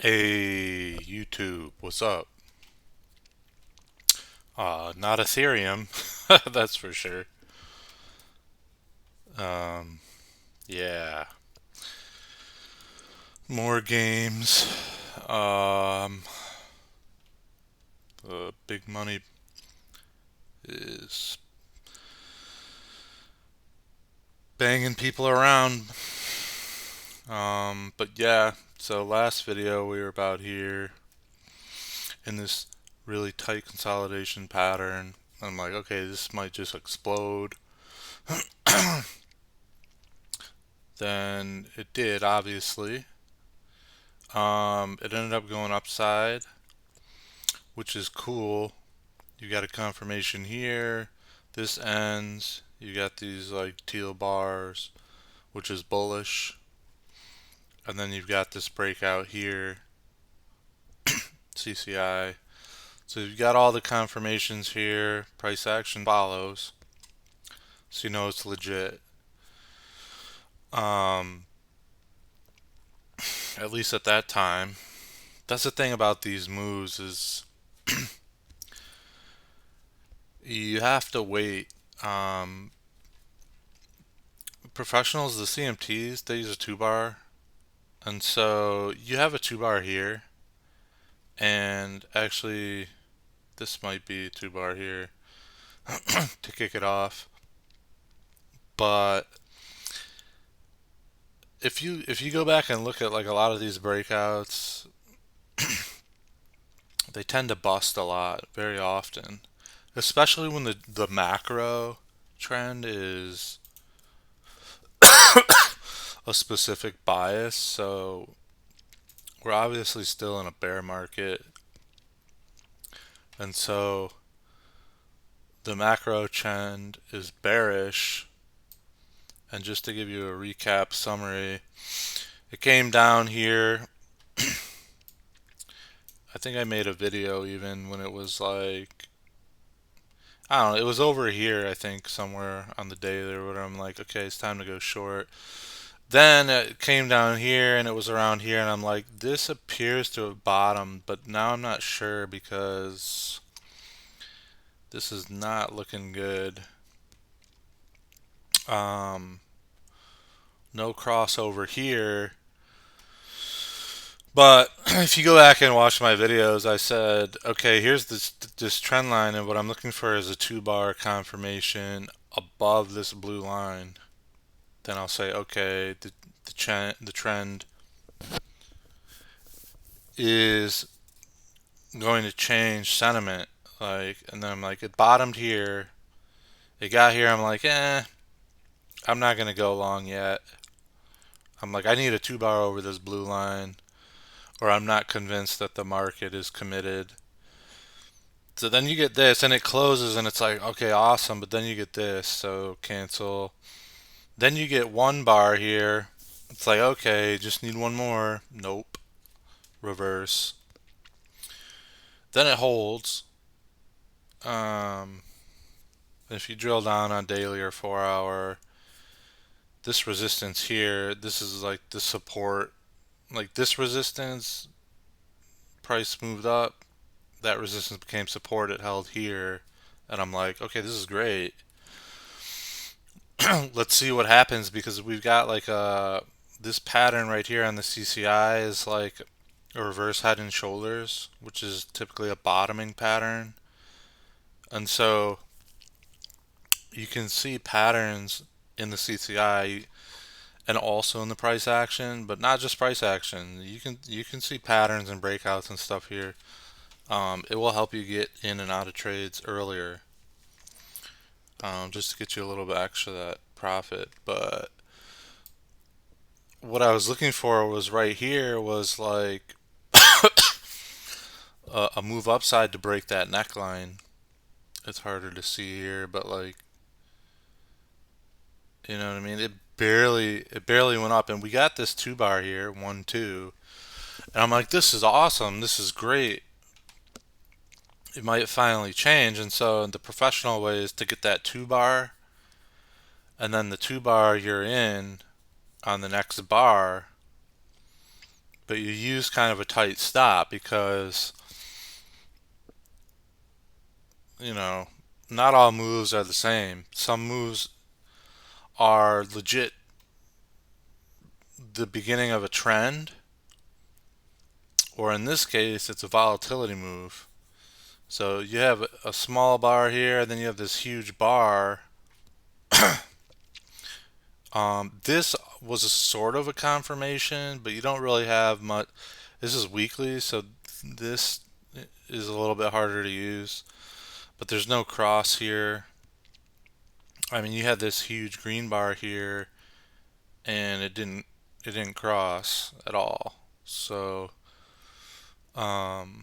Hey, YouTube, what's up? Not Ethereum, that's for sure. Um, yeah, more games. Um, the big money is banging people around. But yeah, so last video we were about here in this really tight consolidation pattern. I'm like, okay, this might just explode. Then it did, obviously. It ended up going upside, which is cool. You got a confirmation here. This ends. You got these like teal bars, which is bullish. And then you've got this breakout here, CCI. So you've got all the confirmations here. Price action follows. So you know it's legit. Um, at least at that time. That's the thing about these moves is you have to wait. Um, Professionals, the CMTs, they use a two bar. And so you have a two bar here. And actually, this might be a two bar here to kick it off. But if you go back and look at like a lot of these breakouts, they tend to bust a lot very often, especially when the macro trend is a specific bias. So we're obviously still in a bear market, and so the macro trend is bearish. And just to give you a recap summary, it came down here. I think I made a video even when it was like, I don't know, it was over here, I think, somewhere on the day there where I'm like, okay, it's time to go short. Then it came down here and it was around here, and I'm like, this appears to have bottomed, but now I'm not sure because this is not looking good. Um, no crossover here. But if you go back and watch my videos, I said, okay, here's this trend line, and what I'm looking for is a two bar confirmation above this blue line. Then I'll say, okay, the trend is going to change sentiment. Like, and then I'm like, it bottomed here. It got here. I'm like, I'm not gonna go long yet. I'm like, I need a two bar over this blue line, or I'm not convinced that the market is committed. So then you get this, and it closes, and it's like, okay, awesome. But then you get this, so cancel. Then you get one bar here. It's like, okay, just need one more. Nope. Reverse. Then it holds. Um, if you drill down on daily or 4 hour, this resistance here, this is like the support. Like this resistance, price moved up. That resistance became support. It held here. And I'm like, okay, this is great. Let's see what happens because we've got like this pattern right here on the CCI is like a reverse head and shoulders, which is typically a bottoming pattern. And so you can see patterns in the CCI and also in the price action, but not just price action. You can see patterns and breakouts and stuff here. It will help you get in and out of trades earlier, just to get you a little bit extra that profit. But what I was looking for was right here was like a move upside to break that neckline. It's harder to see here, but like, you know what I mean? It barely went up, and we got this two bar here, 1 2, and I'm like, this is awesome, this is great. It might finally change, and so the professional way is to get that two bar, and then the two bar you're in on the next bar, but you use kind of a tight stop because, you know, not all moves are the same. Some moves are legit the beginning of a trend, or in this case, it's a volatility move. So you have a small bar here, and then you have this huge bar. This was a sort of a confirmation, but you don't really have much. This is weekly, so this is a little bit harder to use. But there's no cross here. I mean, you had this huge green bar here, and it didn't cross at all. So, um,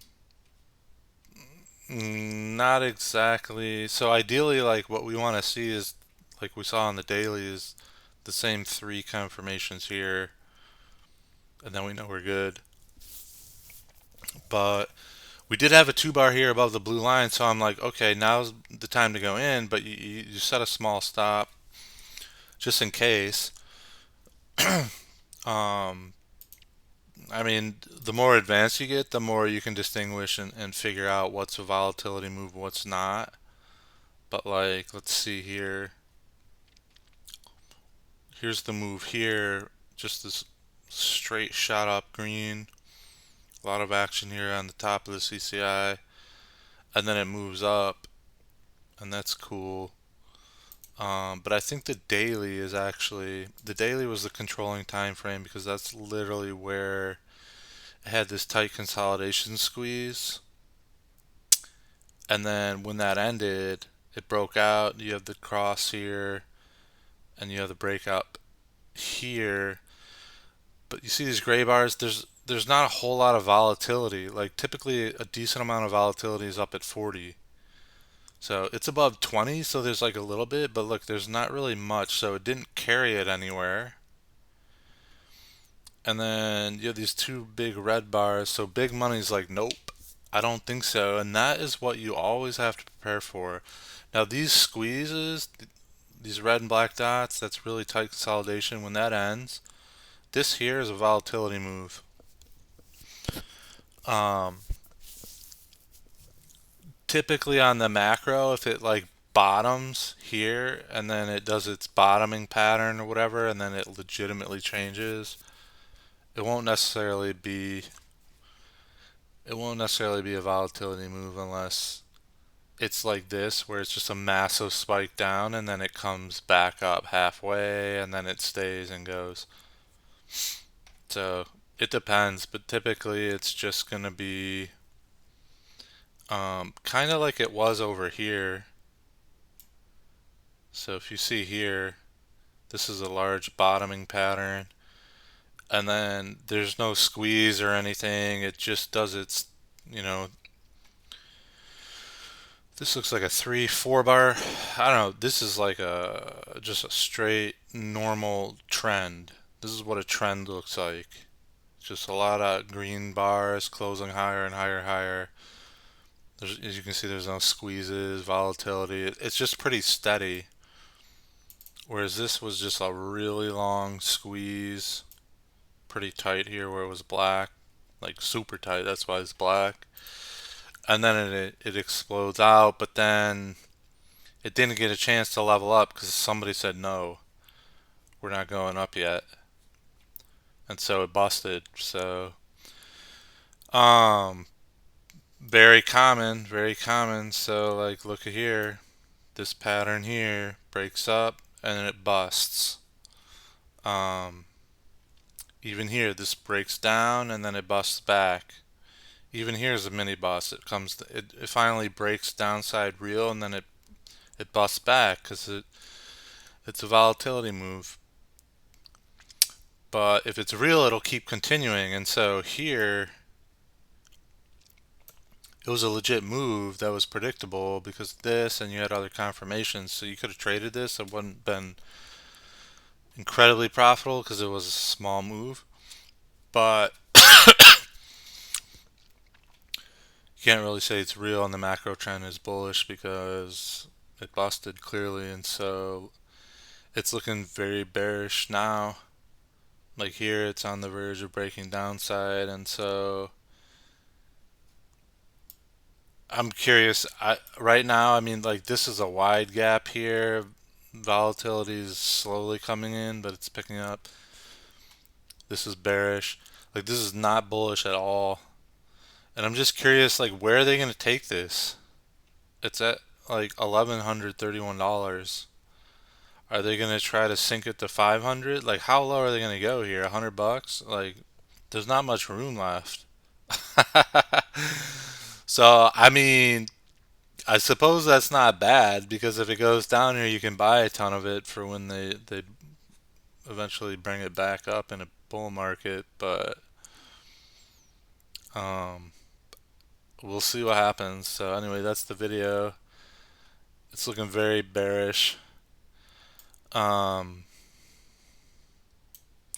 not exactly. So ideally, like what we want to see is, like we saw on the daily, is the same three confirmations here, and then we know we're good. But we did have a two bar here above the blue line, so I'm like, okay, now's the time to go in. But you set a small stop just in case. Um, I mean, the more advanced you get, the more you can distinguish and figure out what's a volatility move, what's not. But like, let's see here. Here's the move here. Just this straight shot up green. A lot of action here on the top of the CCI. And then it moves up. And that's cool. But I think the daily was the controlling time frame because that's literally where it had this tight consolidation squeeze. And then when that ended, it broke out. You have the cross here, and you have the breakout here. But you see these gray bars. There's not a whole lot of volatility. Like typically, a decent amount of volatility is up at 40. So it's above 20. So there's like a little bit, but look, there's not really much. So it didn't carry it anywhere. And then you have these two big red bars. So big money's like, nope, I don't think so. And that is what you always have to prepare for. Now, these squeezes, these red and black dots, that's really tight consolidation. When that ends, this here is a volatility move. Um, Typically on the macro, if it like bottoms here and then it does its bottoming pattern or whatever, and then it legitimately changes, it won't necessarily be it won't necessarily be a volatility move unless it's like this, where it's just a massive spike down and then it comes back up halfway and then it stays and goes. So it depends, but typically it's just going to be kind of like it was over here. So if you see here, this is a large bottoming pattern, and then there's no squeeze or anything. It just does its, you know, this looks like a 3-4 bar. I don't know. This is like a just a straight normal trend. This is what a trend looks like. Just a lot of green bars closing higher and higher, higher. As you can see, there's no squeezes, volatility. It's just pretty steady. Whereas this was just a really long squeeze, pretty tight here where it was black, like super tight. That's why it's black. And then it explodes out, but then it didn't get a chance to level up because somebody said no, we're not going up yet, and so it busted. So, um, very common, very common. So like, look at here, this pattern here breaks up and then it busts. Um, Even here, this breaks down and then it busts back. Even here is a mini bust. It finally breaks downside real and then it busts back because it's a volatility move. But if it's real, it'll keep continuing. And so here, it was a legit move that was predictable because this, and you had other confirmations. So you could have traded this. It wouldn't been incredibly profitable because it was a small move. But you can't really say it's real and the macro trend is bullish because it busted clearly. And so it's looking very bearish now. Like here, it's on the verge of breaking downside, and so I'm curious. Right now, I mean, like this is a wide gap here. Volatility is slowly coming in, but it's picking up. This is bearish. Like this is not bullish at all. And I'm just curious, like where are they going to take this? It's at like $1,131. Are they going to try to sink it to 500? Like how low are they going to go here? $100? Like there's not much room left. So I mean, I suppose that's not bad because if it goes down here, you can buy a ton of it for when they eventually bring it back up in a bull market. But um, we'll see what happens. So anyway, that's the video. It's looking very bearish. Um,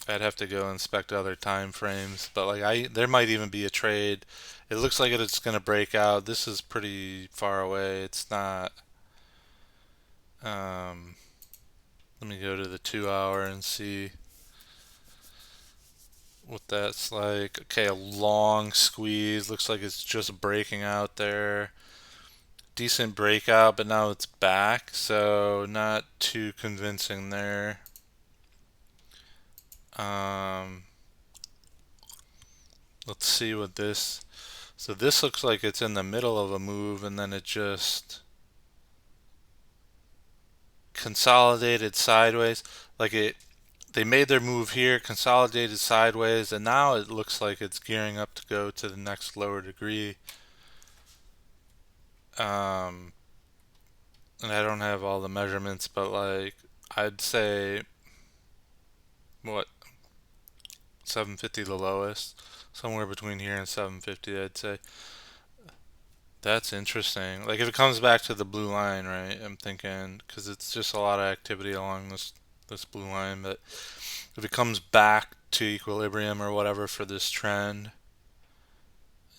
I'd have to go inspect other time frames, but like there might even be a trade. It looks like it's going to break out. This is pretty far away. It's not. Um, Let me go to the 2 hour and see what that's like. Okay, a long squeeze. Looks like it's just breaking out there. Decent breakout, but now it's back, so not too convincing there. Um, let's see what this. So this looks like it's in the middle of a move, and then it just consolidated sideways. Like they made their move here, consolidated sideways, and now it looks like it's gearing up to go to the next lower degree. Um, and I don't have all the measurements, but like I'd say what 750 the lowest, somewhere between here and 750. I'd say that's interesting. Like if it comes back to the blue line, right? I'm thinking because it's just a lot of activity along this blue line, but if it comes back to equilibrium or whatever for this trend,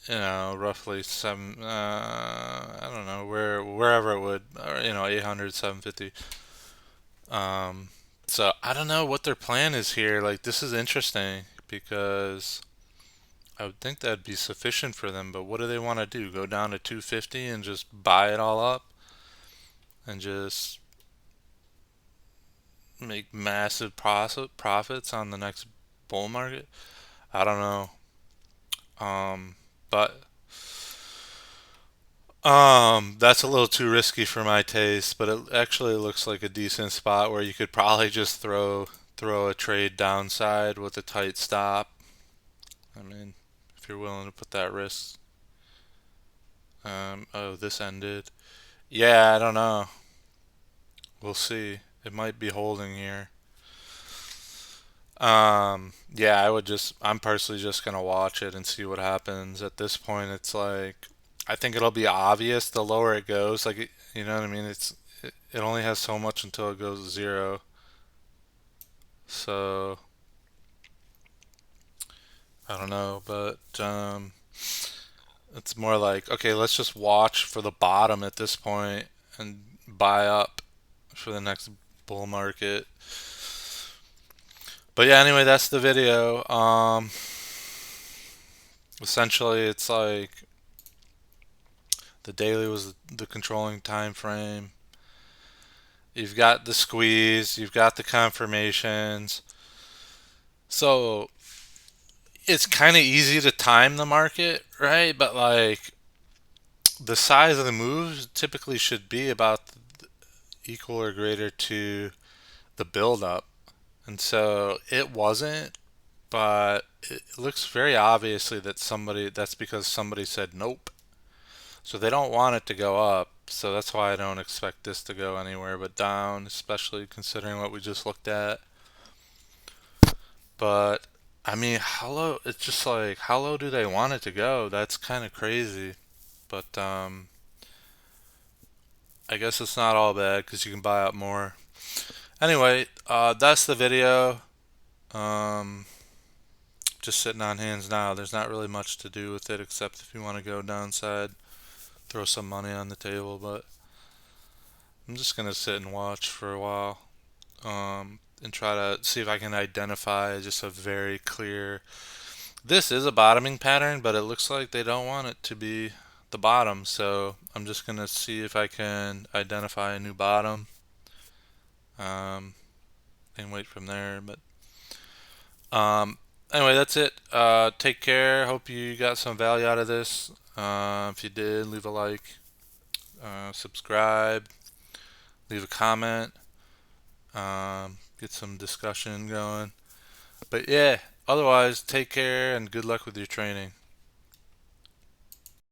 roughly seven. I don't know wherever it would, or 800, 750. Um, so I don't know what their plan is here. Like this is interesting because I would think that'd be sufficient for them. But what do they want to do? Go down to 250 and just buy it all up and just make massive profits on the next bull market? I don't know. But that's a little too risky for my taste, but it actually looks like a decent spot where you could probably just throw a trade downside with a tight stop. I mean, if you're willing to put that risk. Oh, this ended. Yeah, I don't know. We'll see. It might be holding here. Yeah, I'm personally just gonna watch it and see what happens. At this point, it's like, I think it'll be obvious the lower it goes. Like, you know what I mean? It only has so much until it goes to zero. So, I don't know, but, it's more like, okay, let's just watch for the bottom at this point and buy up for the next bull market. But yeah, anyway, that's the video. Essentially, it's like the daily was the controlling time frame. You've got the squeeze, you've got the confirmations. So it's kind of easy to time the market, right? But like the size of the moves typically should be about equal or greater to the build up. And so it wasn't, but it looks very obviously that's because somebody said nope. So they don't want it to go up. So that's why I don't expect this to go anywhere but down, especially considering what we just looked at. But I mean, how low? It's just like, how low do they want it to go? That's kind of crazy. But I guess it's not all bad because you can buy up more. Anyway, that's the video. Um, just sitting on hands now. There's not really much to do with it except if you want to go downside, throw some money on the table. But I'm just gonna sit and watch for a while. and try to see if I can identify just a very clear. This is a bottoming pattern, but it looks like they don't want it to be the bottom. So I'm just gonna see if I can identify a new bottom, um, and wait from there. But um, anyway, that's it. Take care. Hope you got some value out of this. If you did, leave a like, subscribe, leave a comment, get some discussion going. But yeah, otherwise, take care and good luck with your training.